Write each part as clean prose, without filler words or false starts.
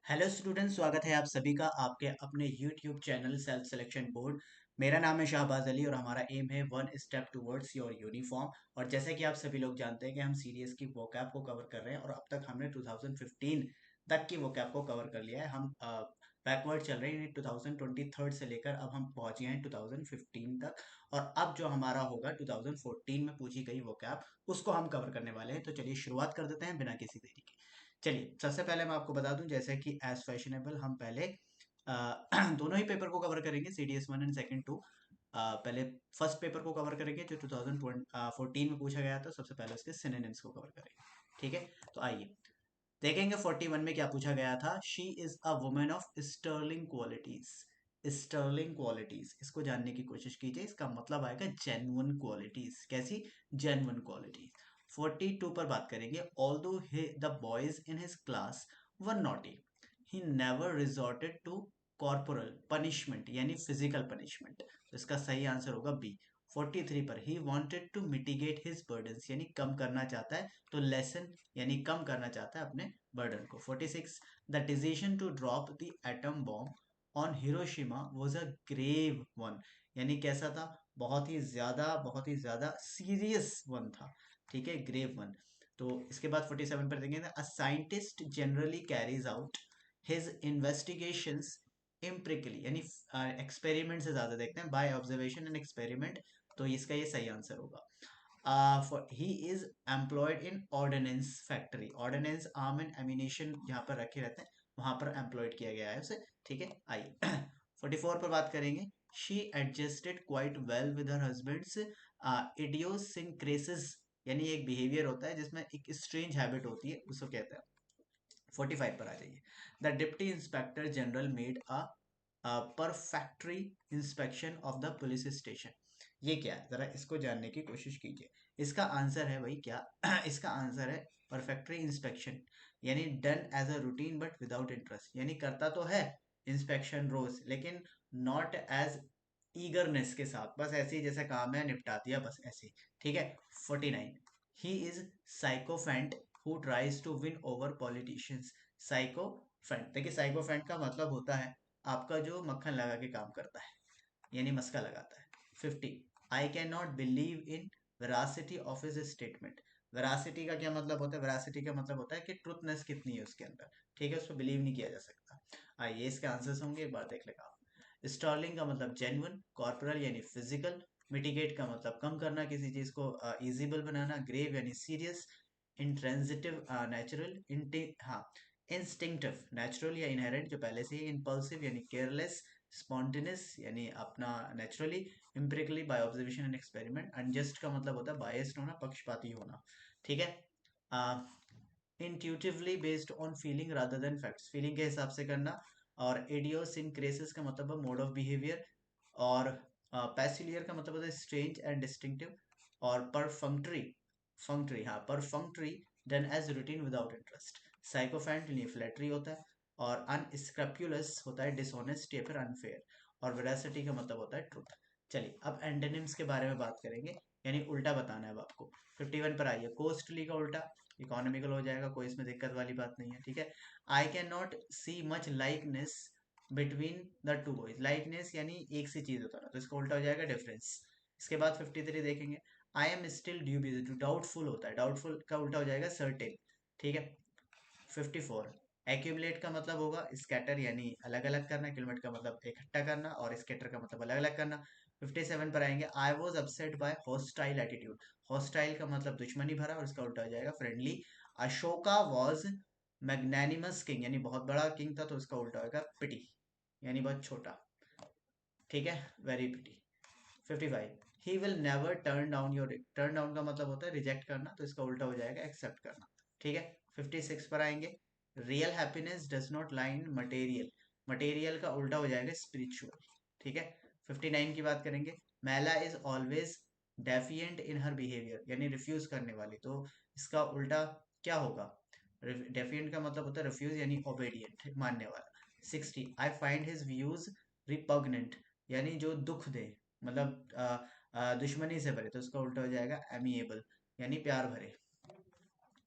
Hello student, स्वागत है आप सभी का आपके अपने YouTube channel self selection board. मेरा नाम है शाहबाज अली और हमारा एम है one step towards your uniform. और जैसे कि आप सभी लोग जानते हैं कि हम सीडीएस की वोकैब को कवर कर रहे हैं और अब तक हमने 2015 तक की वोकैब को कवर कर लिया है। हम बैकवर्ड चल रहे हैं 2023 से लेकर अब हम पहुंचे हैं 2015 तक। और अब जो हमारा होगा 2014 में पूछी गई वोकैब उसको हम कवर करने वाले हैं। तो चलिए शुरुआत कर देते हैं बिना किसी देरी के। चलिए सबसे पहले मैं आपको बता दूं जैसे कि एज फैशनेबल हम पहले दोनों ही पेपर को कवर करेंगे, C D S one and second two. पहले फर्स्ट पेपर को कवर करेंगे जो 2014 में पूछा गया था। सबसे पहले उसके सिनोनिम्स को कवर करेंगे। ठीक है, तो आइए देखेंगे 41 में क्या पूछा गया था। She is a women of sterling qualities. Sterling qualities, इसको जानने की कोशिश कीजिए। इसका मतलब आएगा जेन्युइन क्वालिटीज। कैसी? Genuine qualities. 42 पर बात करेंगे। Although the boys in his class were naughty, he never resorted to corporal punishment यानी फिजिकल पनिशमेंट। तो इसका सही आंसर होगा बी। 43 पर he wanted to mitigate his burdens यानी कम करना चाहता है, तो लेसन यानी कम करना चाहता है अपने बर्डन को। 46, the decision to drop the atom bomb on Hiroshima was a grave one, यानी कैसा था? बहुत ही ज्यादा सीरियस वन था। ठीक है, ग्रेव वन। तो इसके बाद 47 पर देखेंगे, a scientist generally carries out his investigations empirically यानी एक्सपेरिमेंट से ज्यादा देखते हैं, बाय ऑब्जर्वेशन एंड एक्सपेरिमेंट। तो इसका ये सही आंसर होगा। He is employed in ordnance factory. Ordnance arm and ammunition जहाँ पर रखे रहते हैं वहां पर एम्प्लॉयड किया गया है उसे। ठीक है, आइए 44 पर बात करेंगे। She adjusted quite well with her husband's idiosyncrasies, यानी एक बिहेवियर होता है जिसमें एक स्ट्रेंज हैबिट होती है, उसको कहते हैं। 45 पर आ जाइए। The deputy inspector general made a perfunctory inspection of the police station. ये क्या है, जरा इसको जानने की कोशिश कीजिए। इसका आंसर है भाई क्या? इसका आंसर है परफेक्टरी इंस्पेक्शन, यानी done as a routine but without interest, यानी करता तो है इंस्पेक्शन रोज लेकिन नॉट एज ईगरनेस के साथ, बस ऐसे ही जैसे काम है निपटा दिया बस ऐसे ही। ठीक है। 49, he is sycophant who tries to win over politicians. Sycophant, देखिए साइकोफेंट का मतलब होता है आपका जो मक्खन लगा के काम करता है, यानी मस्का लगाता है। 50, I can not believe in veracity of his statement. Veracity का क्या मतलब होता है? वेरासिटी का मतलब होता है कि ट्रुथनेस कितनी है उसके अंदर। ठीक है, उस पर बिलीव नहीं किया जा सकता। आइए इसके आंसर्स होंगे, एक बार देख लेगा आप। स्टर्लिंग का मतलब जेन्युइन, कॉर्पोरल यानी फिजिकल, मिटिगेट का मतलब कम करना किसी चीज को, इजिबल बनाना, ग्रेव यानी सीरियस, इंट्रांजिटिव नेचुरल, हाँ इंस्टिंक्टिव नेचुरल या इनहेरेंट जो पहले से ही, इम्पल्सिव यानी केयरलेस, स्पॉन्टेनियस यानी अपना naturally, empirically by observation and experiment, unjust का मतलब होता है बायस्ड होना, पक्षपाती होना। ठीक है। Intuitively based on feeling rather than facts, feeling के हिसाब से करना। और इडियोसिंक्रेसिस का मतलब है मोड ऑफ बिहेवियर। और पैसिलियर का मतलब होता है स्ट्रेंज एंड डिस्टिंक्टिव। और परफंक्ट्री, फंक्ट्री हाँ perfunctory, done as routine without interest. Sycophant लिए फ्लैटरी होता है। और अनस्क्रैप्युलस होता है डिसऑनेस्ट या फिर अनफेयर। और वेरासिटी का मतलब होता है ट्रुथ। चलिए अब एंटोनिम्स के बारे में बात करेंगे, यानी उल्टा बताना है अब आपको। 51 पर आइए। कोस्टली का उल्टा इकोनॉमिकल हो जाएगा, कोई इसमें दिक्कत वाली बात नहीं है। ठीक है। I can not see much likeness between the two boys. Likeness यानी एक सी चीज होता है, तो इसका उल्टा हो जाएगा डिफरेंस। इसके बाद 53 देखेंगे। I am still dubious, doubtful होता है, डाउटफुल का उल्टा हो जाएगा सर्टेन। ठीक है। 54, एक्यूमुलेट का मतलब होगा स्कैटर यानी अलग अलग करना, किलोमीटर का मतलब इकट्ठा करना, और स्कैटर का मतलब अलग अलग करना। 57 पर आएंगे। I was upset by hostile attitude. Hostile का मतलब दुश्मनी भरा और इसका उल्टा हो जाएगा friendly. Ashoka was magnanimous king, यानी बहुत बड़ा किंग था, तो इसका उल्टा होगा पिटी, यानी बहुत छोटा। ठीक है, very pity. 55, he will never turn down your, turn down का मतलब होता है रिजेक्ट करना, तो इसका उल्टा हो जाएगा एक्सेप्ट करना। ठीक है। 56 पर आएंगे। Real happiness does not lie in material. Material का उल्टा हो जाएगा स्पिरिचुअल। ठीक है। 59 की बात करेंगे। मैला is always defiant in her behaviour, यानी रिफ्यूज करने वाली, तो इसका उल्टा क्या होगा? डेफिएंट का मतलब होता है रिफ्यूज यानी ओबेडिएंट, मानने वाला। 60, I find his views repugnant, यानी जो दुख दे, मतलब दुश्मनी से भरे, तो उसका उल्टा हो जाएगा एमिएबल, यानी प्यार भरे।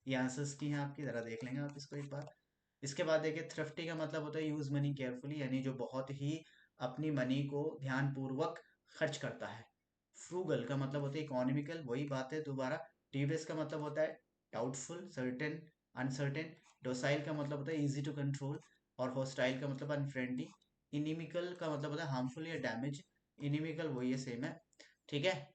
ये आंसर्स की हैं आपकी, जरा देख लेंगे आप इसको एक बार। इसके बाद देखिए थ्रिफ्टी का मतलब होता है यूज मनी केयरफुली, यानी जो बहुत ही अपनी मनी को ध्यानपूर्वक खर्च करता है। फ्रूगल का मतलब होता है इकोनॉमिकल, वही बात है दोबारा। ड्यूबियस का मतलब होता है डाउटफुल, सर्टेन, अनसर्टेन। डोसाइल का मतलब होता है इजी टू कंट्रोल, और हॉस्टाइल का मतलब अनफ्रेंडली। इनिमिकल का मतलब होता है हार्मफुल या डैमेज। इनिमिकल वही है, सेम है, ठीक है।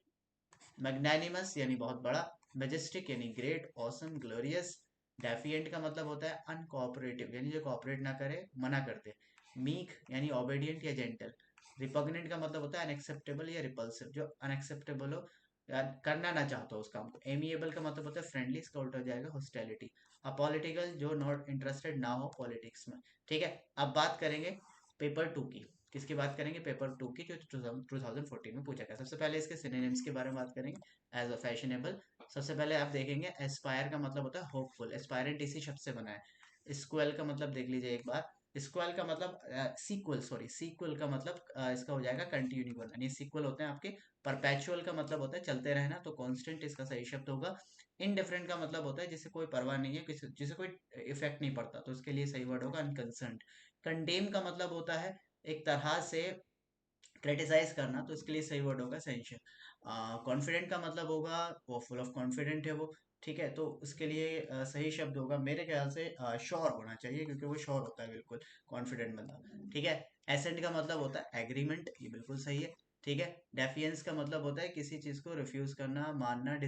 मैग्नानिमस यानी बहुत बड़ा। मेजेस्टिक यानी ग्रेट, ऑसम, ग्लोरियस। डेफिएंट का मतलब होता है अनकोऑपरेटिव, यानी जो कोऑपरेट ना करे, मना कर दे। मीक यानी ओबेडिएंट या जेंटल। रिपग्नेंट का मतलब होता है अनएक्सेप्टेबल या रिपल्सिव, जो अनएक्सेप्टेबल हो या करना ना चाहता हो उस काम को। एमिएबल का मतलब होता है फ्रेंडली, इसका उल्टा हो जाएगा हॉस्टिलिटी। अपॉलिटिकल, जो नॉट इंटरेस्टेड ना हो पॉलिटिक्स में, ठीक है। अब बात करेंगे पेपर टू की। किसकी बात करेंगे? पेपर टू की, जो 2014 में पूछा गया। सबसे पहले इसके सिनोनिम्स के बारे में बात करेंगे। एज अ फैशनेबल, सबसे पहले आप देखेंगे एस्पायर का मतलब होता है होपफुल, एस्पायरेंट इसी शब्द से बना है। स्क्वेल का मतलब देख लीजिए एक बार। स्क्वेल का मतलब सीक्वल, सॉरी सीक्वल का मतलब इसका हो जाएगा कंटिन्यू करना, यानी सीक्वल होते हैं आपके। परपेचुअल का मतलब होता है चलते रहना, तो कांस्टेंट इसका सही शब्द होगा। इनडिफरेंट का मतलब होता है जिसे कोई परवाह नहीं है, किसी जिसे कोई इफेक्ट नहीं पड़ता, तो उसके लिए सही वर्ड होगा अनकंसर्न्ड। कंडेम का मतलब होता है एक तरह से क्रिटिसाइज करना, तो इसके लिए सही वर्ड होगा सेंशन। कॉन्फिडेंट का मतलब होगा वो फुल ऑफ कॉन्फिडेंट है वो, ठीक है। तो उसके लिए सही शब्द होगा मेरे ख्याल से श्योर होना चाहिए, क्योंकि वो श्योर होता है बिल्कुल, कॉन्फिडेंट बंदा, ठीक है। एसेंट का मतलब होता है एग्रीमेंट, ये बिल्कुल सही है, ठीक है। डेफियंस का मतलब होता है किसी चीज को रिफ्यूज करना, मानना,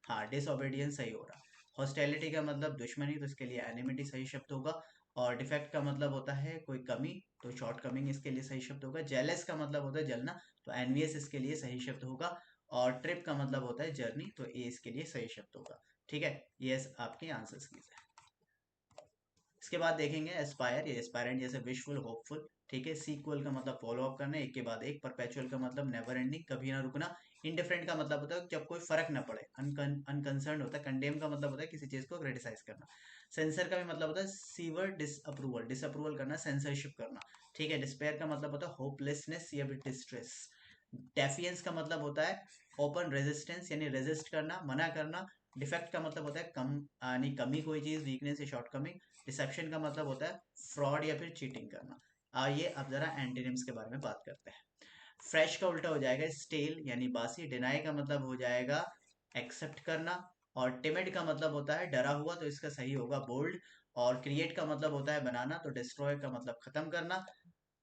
हाँ डिसओबेडियंस सही हो रहा। हॉस्टिलिटी का मतलब दुश्मनी, तो इसके लिए एनिमिटी सही शब्द होगा। और डिफेक्ट का मतलब होता है कोई कमी, तो शॉर्ट कमिंग इसके लिए सही शब्द होगा। जेलस का मतलब होता है जलना, तो एनवियस इसके लिए सही शब्द होगा। और ट्रिप का मतलब होता है जर्नी, तो ए इसके लिए सही शब्द होगा, ठीक है। ये आपके आंसर्स की है। इसके बाद देखेंगे एस्पायर, ये एस्पायरेंट जैसे विशफुल, होपफुल, ठीक है। सीक्वल का मतलब फॉलो अप करना, एक के बाद एक। परपेचुअल का मतलब नेवर एंडिंग, कभी ना रुकना। इंडिफरेंट का मतलब होता है जब कोई फर्क ना पड़े, अनकंसर्न होता है। कंडेम का मतलब होता है किसी चीज को क्रिटिसाइज करना। सेंसर का भी मतलब होता है सीवर डिसअप्रूवल, डिसअप्रूवल करना, सेंसरशिप करना, ठीक है। डिस्पेयर का मतलब होता है होपलेसनेस या डिस्ट्रेस। डेफियंस का मतलब होता है ओपन रेजिस्टेंस, यानी रेजिस्ट करना, मना करना। डिफेक्ट का मतलब होता है कम, यानी कमी, कोई चीज, वीकनेस या शॉर्टकमिंग। डिसेप्शन का मतलब होता है फ्रॉड या फिर चीटिंग करना। आइए अब जरा एंटीनिम्स के बारे में बात करते हैं। फ्रेश का उल्टा हो जाएगा स्टेल, यानी बासी। डिनाई का मतलब हो जाएगा एक्सेप्ट करना। और टिमिड का मतलब होता है डरा हुआ, तो इसका सही होगा बोल्ड। और क्रिएट का मतलब होता है बनाना, तो डिस्ट्रॉय का मतलब खत्म करना।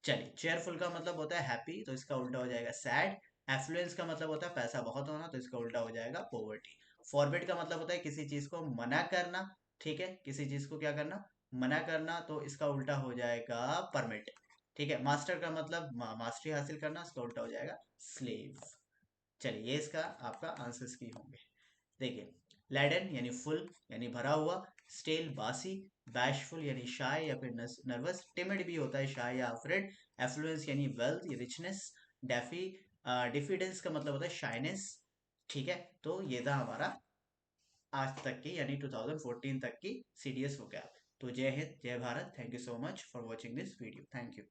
चलिए, चेयरफुल का मतलब होता है हैप्पी, तो इसका उल्टा हो जाएगा सैड। एफ्लुएंस का मतलब होता है पैसा बहुत होना, तो इसका उल्टा हो जाएगा पॉवर्टी। फॉरबिड का मतलब होता है किसी चीज को मना करना, ठीक है। किसी चीज को क्या करना? मना करना, तो इसका उल्टा हो जाएगा परमिट, ठीक है। मास्टर का मतलब मास्टरी हासिल करना, इसका उल्टा हो जाएगा स्लेव। चलिए, ये इसका आपका आंसर्स की होंगे। देखिए, लैडन यानी फुल, यानी भरा हुआ। स्टेल बासी। बैशफुल यानी शाय या फिर नर्वस। टिमिड भी होता है शाय या अफ्रेड। एफ्लुएंस यानी वेल्थ या रिचनेस। डेफी डिफिडेंस का मतलब होता है शाइनेस, ठीक है। तो ये था हमारा आज तक की, यानी 2014 तक की सीडीएस हो गया। तो जय हिंद, जय Bharat, thank you so much for watching this video, thank you.